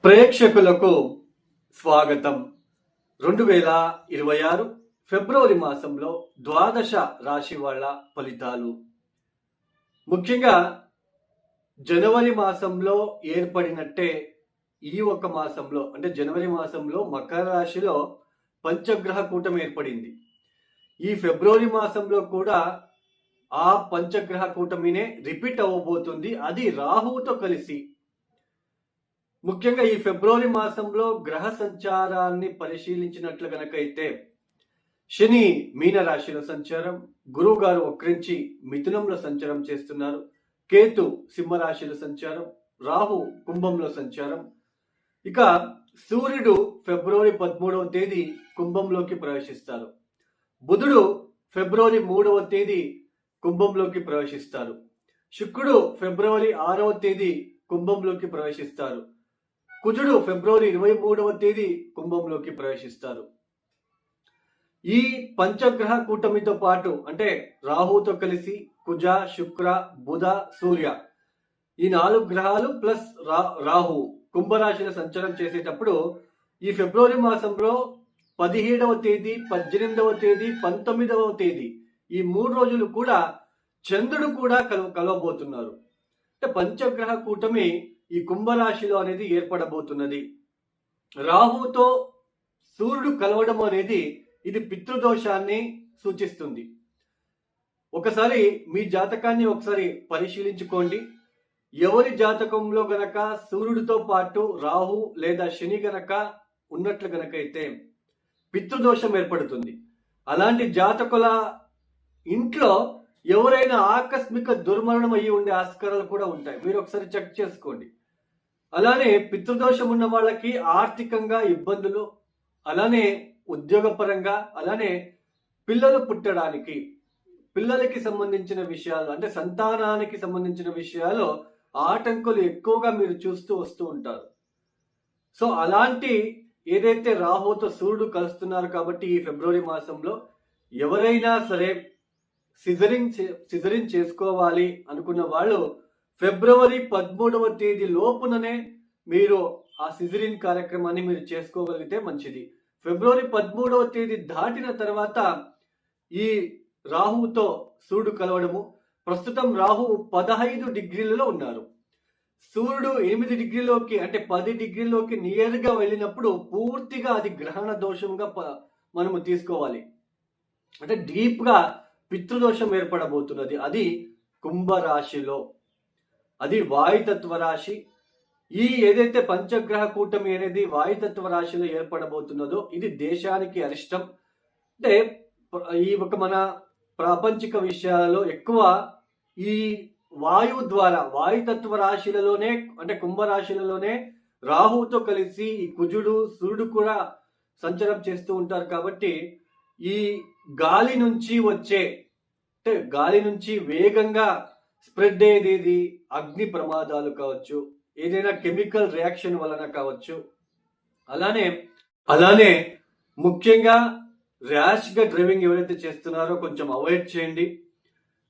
ప్రేక్షకులకు స్వాగతం. 2026 ఫిబ్రవరి మాసంలో ద్వాదశ రాశి వాళ్ళ ఫలితాలు. ముఖ్యంగా జనవరి మాసంలో ఏర్పడినట్టే ఈ ఒక మాసంలో అంటే జనవరి మాసంలో మకర రాశిలో పంచగ్రహ కూటమి ఏర్పడింది. ఈ ఫిబ్రవరి మాసంలో కూడా ఆ పంచగ్రహ కూటమినే రిపీట్ అవ్వబోతుంది. అది రాహువుతో కలిసి. ముఖ్యంగా ఈ ఫిబ్రవరి మాసంలో గ్రహ సంచారాన్ని పరిశీలించినట్లు గనకైతే శని మీన రాశిలో సంచారం, గురువు గారు వక్రించి మిథునంలో సంచారం చేస్తున్నారు, కేతు సింహరాశిలో సంచారం, రాహు కుంభంలో సంచారం. ఇక సూర్యుడు ఫిబ్రవరి 13వ తేదీ కుంభంలోకి ప్రవేశిస్తారు. బుధుడు ఫిబ్రవరి 3వ తేదీ కుంభంలోకి ప్రవేశిస్తారు. శుక్రుడు ఫిబ్రవరి 6వ తేదీ కుంభంలోకి ప్రవేశిస్తారు. కుజుడు ఫిబ్రవరి 23వ తేదీ కుంభంలోకి ప్రవేశిస్తారు. ఈ పంచగ్రహ కూటమితో పాటు అంటే రాహుతో కలిసి కుజ, శుక్ర, బుధ, సూర్య ఈ 4 గ్రహాలు ప్లస్ రాహు కుంభరాశిలో సంచారం చేసేటప్పుడు ఈ ఫిబ్రవరి మాసంలో 17వ తేదీ, 18వ తేదీ, 19వ తేదీ ఈ 3 రోజులు కూడా చంద్రుడు కూడా కలవబోతున్నారు. అంటే పంచగ్రహ కూటమి ఈ కుంభరాశిలో అనేది ఏర్పడబోతున్నది. రాహుతో సూర్యుడు కలవడం అనేది ఇది పితృదోషాన్ని సూచిస్తుంది. ఒకసారి మీ జాతకాన్ని ఒకసారి పరిశీలించుకోండి. ఎవరి జాతకంలో గనక సూర్యుడితో పాటు రాహు లేదా శని గనక ఉన్నట్లు గనకైతే పితృదోషం ఏర్పడుతుంది. అలాంటి జాతకుల ఇంట్లో ఎవరైనా ఆకస్మిక దుర్మరణం అయ్యి ఉండే ఆస్కారాలు కూడా ఉంటాయి. మీరు ఒకసారి చెక్ చేసుకోండి. అలానే పితృదోషం ఉన్న వాళ్ళకి ఆర్థికంగా ఇబ్బందులు, అలానే ఉద్యోగపరంగా, అలానే పిల్లలు పుట్టడానికి, పిల్లలకి సంబంధించిన విషయాలు అంటే సంతానానికి సంబంధించిన విషయాలు ఆటంకులు ఎక్కువగా మీరు చూస్తూ వస్తూ ఉంటారు. సో అలాంటి ఏదైతే రాహుతో సూర్యుడు కలుస్తున్నారు కాబట్టి ఈ ఫిబ్రవరి మాసంలో ఎవరైనా సరే సిజరింగ్ చేసుకోవాలి అనుకున్న వాళ్ళు ఫిబ్రవరి 13వ తేదీ లోపుననే మీరు ఆ సిజరిన్ కార్యక్రమాన్ని మీరు చేసుకోగలిగితే మంచిది. ఫిబ్రవరి 13వ తేదీ దాటిన తర్వాత ఈ రాహువుతో సూర్యుడు కలవడము. ప్రస్తుతం రాహువు 15 డిగ్రీలలో ఉన్నారు. సూర్యుడు 8 డిగ్రీలోకి అంటే 10 డిగ్రీలోకి నియర్గా వెళ్ళినప్పుడు పూర్తిగా అది గ్రహణ దోషంగా మనము తీసుకోవాలి. అంటే డీప్గా పితృదోషం ఏర్పడబోతున్నది. అది కుంభరాశిలో, అది వాయుతత్వ రాశి. ఈ ఏదైతే పంచగ్రహ కూటమి అనేది వాయుతత్వ రాశిలో ఏర్పడబోతున్నదో ఇది దేశానికి అరిష్టం. అంటే ఈ ఒక మన ప్రాపంచిక విషయాలలో ఎక్కువ ఈ వాయువు ద్వారా వాయుతత్వ రాశిలలోనే అంటే కుంభరాశిలలోనే రాహువుతో కలిసి ఈ కుజుడు సూర్యుడు కూడా సంచారం చేస్తూ ఉంటారు. కాబట్టి ఈ గాలి నుంచి వచ్చే అంటే గాలి నుంచి వేగంగా స్ప్రెడ్ అయ్యేది అగ్ని ప్రమాదాలు కావచ్చు, ఏదైనా కెమికల్ రియాక్షన్ వలన కావచ్చు. అలానే ముఖ్యంగా ర్యాష్గా డ్రైవింగ్ ఎవరైతే చేస్తున్నారో కొంచెం అవాయిడ్ చేయండి.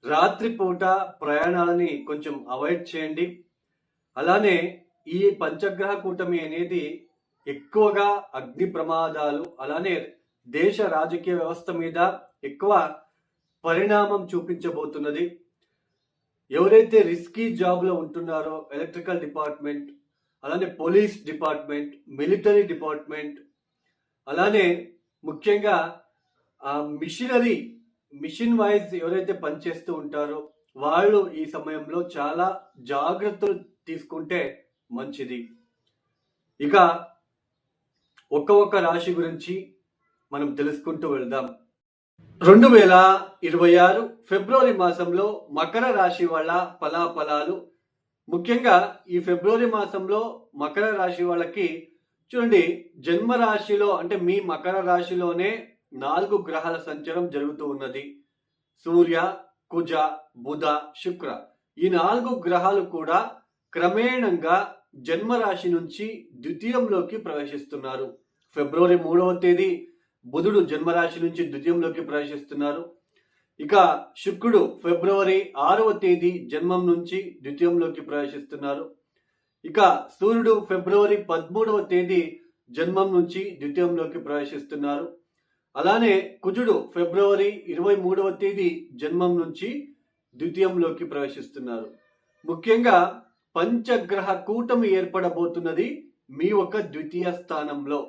రాత్రిపూట ప్రయాణాలని కొంచెం అవాయిడ్ చేయండి. అలానే ఈ పంచగ్రహ కూటమి అనేది ఎక్కువగా అగ్ని ప్రమాదాలు, అలానే దేశ రాజకీయ వ్యవస్థ మీద ఎక్కువ పరిణామం చూపించబోతున్నది. ఎవరైతే రిస్కీ జాబ్లో ఉంటున్నారో ఎలక్ట్రికల్ డిపార్ట్మెంట్, అలానే పోలీస్ డిపార్ట్మెంట్, మిలిటరీ డిపార్ట్మెంట్, అలానే ముఖ్యంగా మిషన్ వైజ్ ఎవరైతే పనిచేస్తూ ఉంటారో వాళ్ళు ఈ సమయంలో చాలా జాగ్రత్తలు తీసుకుంటే మంచిది. ఇక ఒక్కొక్క రాశి గురించి మనం తెలుసుకుంటూ వెళ్దాం. 2026 ఫిబ్రవరి మాసంలో మకర రాశి వాళ్ళ ఫలాఫలాలు. ముఖ్యంగా ఈ ఫిబ్రవరి మాసంలో మకర రాశి వాళ్ళకి చూడండి, జన్మ రాశిలో అంటే మీ మకర రాశిలోనే 4 గ్రహాల సంచారం జరుగుతూ ఉన్నది. సూర్య, కుజ, బుధ, శుక్ర ఈ 4 గ్రహాలు కూడా క్రమేణంగా జన్మరాశి నుంచి ద్వితీయంలోకి ప్రవేశిస్తున్నారు. ఫిబ్రవరి 3వ తేదీ బుధుడు జన్మరాశి నుంచి ద్వితీయంలోకి ప్రవేశిస్తున్నారు. ఇక శుక్రుడు ఫిబ్రవరి 6వ తేదీ జన్మం నుంచి ద్వితీయంలోకి ప్రవేశిస్తున్నారు. ఇక సూర్యుడు ఫిబ్రవరి 13వ తేదీ జన్మం నుంచి ద్వితీయంలోకి ప్రవేశిస్తున్నారు. అలానే కుజుడు ఫిబ్రవరి 23వ తేదీ జన్మం నుంచి ద్వితీయంలోకి ప్రవేశిస్తున్నారు. ముఖ్యంగా పంచగ్రహ కూటమి ఏర్పడబోతున్నది మీ ఒక ద్వితీయ స్థానంలో.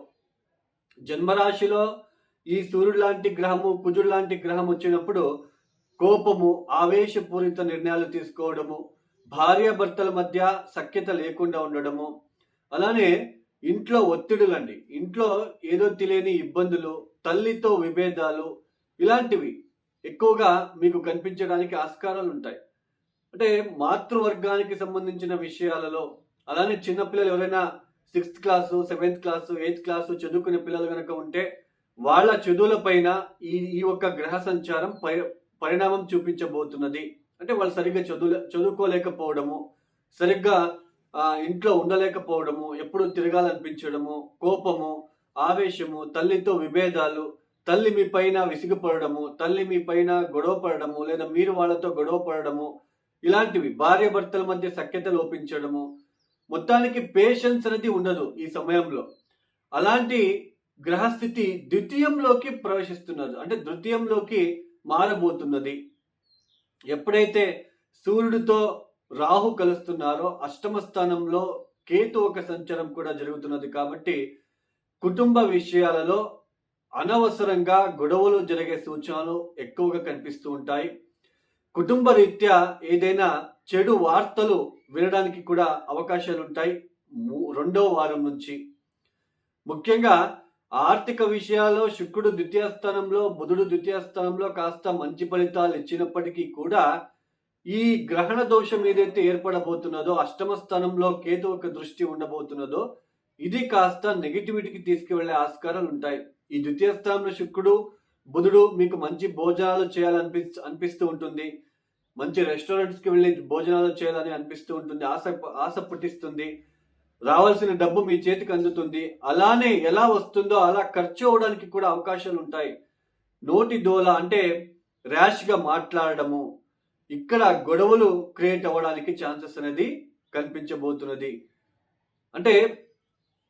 జన్మరాశిలో ఈ సూర్యుడు లాంటి గ్రహము, కుజుడు లాంటి గ్రహం వచ్చినప్పుడు కోపము, ఆవేశపూరిత నిర్ణయాలు తీసుకోవడము, భార్యాభర్తల మధ్య సఖ్యత లేకుండా ఉండడము, అలానే ఇంట్లో ఒత్తిడులండి, ఇంట్లో ఏదో తెలియని ఇబ్బందులు, తల్లితో విభేదాలు, ఇలాంటివి ఎక్కువగా మీకు కనిపించడానికి ఆస్కారాలు ఉంటాయి. అంటే మాతృవర్గానికి సంబంధించిన విషయాలలో, అలానే చిన్నపిల్లలు ఎవరైనా 6th class, 7th class, 8th class చదువుకునే పిల్లలు కనుక ఉంటే వాళ్ళ చదువుల పైన ఈ ఒక్క గ్రహ సంచారం పరిణామం చూపించబోతున్నది. అంటే వాళ్ళు సరిగ్గా చదువుకోలేకపోవడము, సరిగ్గా ఇంట్లో ఉండలేకపోవడము, ఎప్పుడు తిరగాలనిపించడము, కోపము, ఆవేశము, తల్లితో విభేదాలు, తల్లి మీ పైన విసిగిపడము, తల్లి మీ పైన గొడవ పడడము, లేదా మీరు వాళ్ళతో గొడవ పడడము, ఇలాంటివి, భార్యాభర్తల మధ్య సఖ్యత లోపించడము, మొత్తానికి పేషెన్స్ అనేది ఉండదు ఈ సమయంలో. అలాంటి గ్రహస్థితి ద్వితీయంలోకి ప్రవేశిస్తున్నారు, అంటే ద్వితీయంలోకి మారబోతున్నది. ఎప్పుడైతే సూర్యుడితో రాహు కలుస్తున్నారో అష్టమ స్థానంలో కేతు ఒక సంచారం కూడా జరుగుతున్నది. కాబట్టి కుటుంబ విషయాలలో అనవసరంగా గొడవలు జరిగే సూచనలు ఎక్కువగా కనిపిస్తూ ఉంటాయి. కుటుంబ రీత్యా ఏదైనా చెడు వార్తలు వినడానికి కూడా అవకాశాలు ఉంటాయి రెండవ వారం నుంచి. ముఖ్యంగా ఆర్థిక విషయాల్లో శుక్రుడు ద్వితీయ స్థానంలో, బుధుడు ద్వితీయ స్థానంలో కాస్త మంచి ఫలితాలు ఇచ్చినప్పటికీ కూడా ఈ గ్రహణ దోషం ఏదైతే ఏర్పడబోతున్నదో, అష్టమ స్థానంలో కేతు ఒక దృష్టి ఉండబోతున్నదో, ఇది కాస్త నెగిటివిటీకి తీసుకువెళ్లే ఆస్కారాలు ఉంటాయి. ఈ ద్వితీయ స్థానంలో శుక్రుడు, బుధుడు మీకు మంచి భోజనాలు అనిపిస్తూ ఉంటుంది, మంచి రెస్టారెంట్స్కి వెళ్ళి భోజనాలు చేయాలని అనిపిస్తూ ఉంటుంది, ఆశ పుట్టిస్తుంది, రావాల్సిన డబ్బు మీ చేతికి అందుతుంది. అలానే ఎలా వస్తుందో అలా ఖర్చు అవడానికి కూడా అవకాశాలు ఉంటాయి. నోటి దోల అంటే ర్యాష్గా మాట్లాడడము, ఇక్కడ గొడవలు క్రియేట్ అవ్వడానికి ఛాన్సెస్ అనేది కనిపించబోతున్నది. అంటే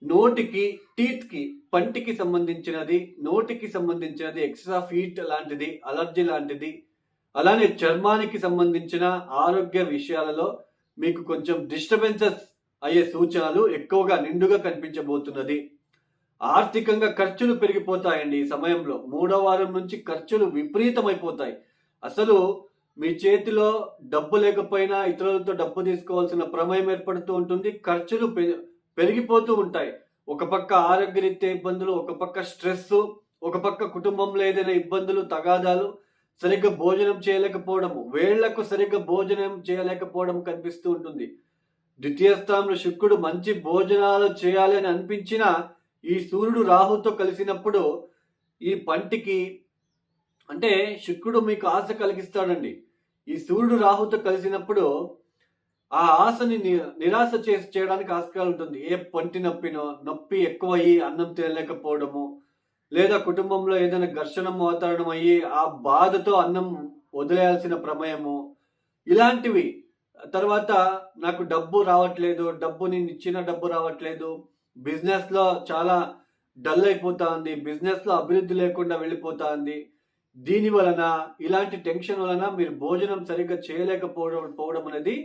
నోటికి, టీత్కి, పంటికి సంబంధించినది, నోటికి సంబంధించినది ఎక్సెస్ ఆఫ్ హీట్ లాంటిది, అలర్జీ లాంటిది, అలానే చర్మానికి సంబంధించిన ఆరోగ్య విషయాలలో మీకు కొంచెం డిస్టర్బెన్సెస్ అయ్యే సూచనలు ఎక్కువగా నిండుగా కనిపించబోతున్నది. ఆర్థికంగా ఖర్చులు పెరిగిపోతాయండి ఈ సమయంలో. 3వ వారం నుంచి ఖర్చులు విపరీతమైపోతాయి. అసలు మీ చేతిలో డబ్బు లేకపోయినా ఇతరులతో డబ్బు తీసుకోవాల్సిన ప్రమేయం ఏర్పడుతూ ఉంటుంది. ఖర్చులు పెరిగిపోతూ ఉంటాయి. ఒక పక్క ఆరోగ్యరీత్యా ఇబ్బందులు, ఒక పక్క స్ట్రెస్, ఒక పక్క కుటుంబంలో ఏదైనా ఇబ్బందులు, తగాదాలు, సరిగ్గా భోజనం చేయలేకపోవడము, వేళ్లకు సరిగ్గా భోజనం చేయలేకపోవడం కనిపిస్తూ ఉంటుంది. ద్వితీయ స్థానంలో శుక్రుడు మంచి భోజనాలు చేయాలి అని అనిపించిన ఈ సూర్యుడు రాహుతో కలిసినప్పుడు ఈ పంటికి, అంటే శుక్రుడు మీకు ఆశ కలిగిస్తాడండి. ఈ సూర్యుడు రాహుతో కలిసినప్పుడు ఆ ఆశని నిరాశ చేయడానికి ఆస్కారం ఉంటుంది. ఏ పంటి నొప్పి ఎక్కువయ్యి అన్నం తినలేకపోవడము, లేదా కుటుంబంలో ఏదైనా ఘర్షణ వాతావరణం అయ్యి ఆ బాధతో అన్నం వదిలేయాల్సిన ప్రమేయము, ఇలాంటివి. తర్వాత నాకు డబ్బు రావట్లేదు, నేను ఇచ్చిన డబ్బు రావట్లేదు, బిజినెస్లో చాలా డల్ అయిపోతా ఉంది, బిజినెస్లో అభివృద్ధి లేకుండా వెళ్ళిపోతా ఉంది, దీని వలన, ఇలాంటి టెన్షన్ వలన మీరు భోజనం సరిగ్గా చేయలేకపోవడం అనేది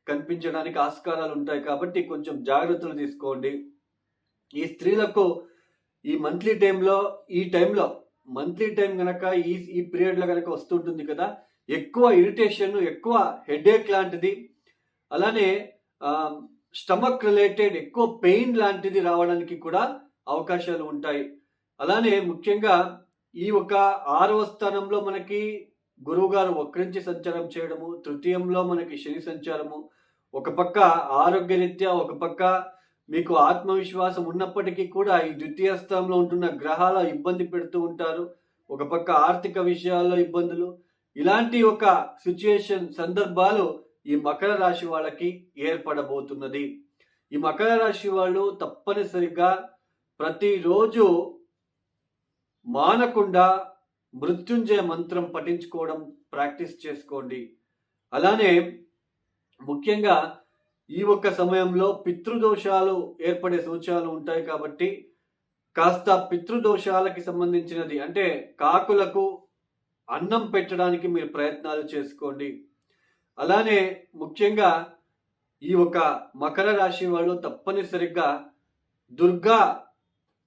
కనిపించడానికి ఆస్కారాలు ఉంటాయి. కాబట్టి కొంచెం జాగ్రత్తలు తీసుకోండి. ఈ స్త్రీలకు ఈ మంత్లీ టైంలో మంత్లీ టైం కనుక ఈ పీరియడ్లో కనుక వస్తుంటుంది కదా, ఎక్కువ ఇరిటేషన్, ఎక్కువ హెడేక్ లాంటిది, అలానే స్టమక్ రిలేటెడ్ ఎక్కువ పెయిన్ లాంటిది రావడానికి కూడా అవకాశాలు ఉంటాయి. అలానే ముఖ్యంగా ఈ ఒక 6వ స్థానంలో మనకి గురువు గారు వక్రించి సంచారం చేయడము, తృతీయంలో మనకి శని సంచారము, ఒక పక్క ఆరోగ్యరీత్యా, ఒక పక్క మీకు ఆత్మవిశ్వాసం ఉన్నప్పటికీ కూడా ఈ ద్వితీయ స్థానంలో ఉంటున్న గ్రహాల ఇబ్బంది పెడుతూ ఉంటారు, ఒక పక్క ఆర్థిక విషయాల్లో ఇబ్బందులు, ఇలాంటి ఒక సందర్భాలు ఈ మకర రాశి వాళ్ళకి ఏర్పడబోతున్నది. ఈ మకర రాశి వాళ్ళు తప్పనిసరిగా ప్రతిరోజు మానకుండా మృత్యుంజయ మంత్రం పఠించుకోవడం ప్రాక్టీస్ చేసుకోండి. అలానే ముఖ్యంగా ఈ ఒక్క సమయంలో పితృదోషాలు ఏర్పడే సూచనలు ఉంటాయి కాబట్టి కాస్త పితృదోషాలకి సంబంధించినది అంటే కాకులకు అన్నం పెట్టడానికి మీరు ప్రయత్నాలు చేసుకోండి. అలానే ముఖ్యంగా ఈ ఒక మకర రాశి వాళ్ళు తప్పనిసరిగా దుర్గా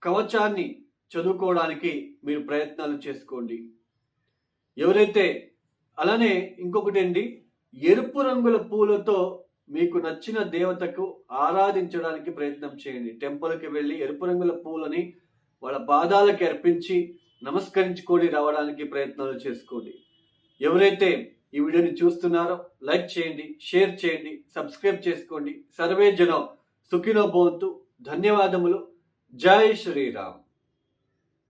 కవచాన్ని చదువుకోవడానికి మీరు ప్రయత్నాలు చేసుకోండి. ఎవరైతే అలానే ఇంకొకటి అండి, ఎరుపు రంగుల పూలతో మీకు నచ్చిన దేవతకు ఆరాధించడానికి ప్రయత్నం చేయండి. టెంపుల్కి వెళ్ళి ఎరుపు రంగుల పూలని వాళ్ళ పాదాలకి అర్పించి నమస్కరించుకొని రావడానికి ప్రయత్నాలు చేసుకోండి. ఎవరైతే ఈ వీడియోని చూస్తున్నారో లైక్ చేయండి, షేర్ చేయండి, సబ్స్క్రైబ్ చేసుకోండి. సర్వే జనం సుఖినో భవంతు. ధన్యవాదములు. జై శ్రీరామ్.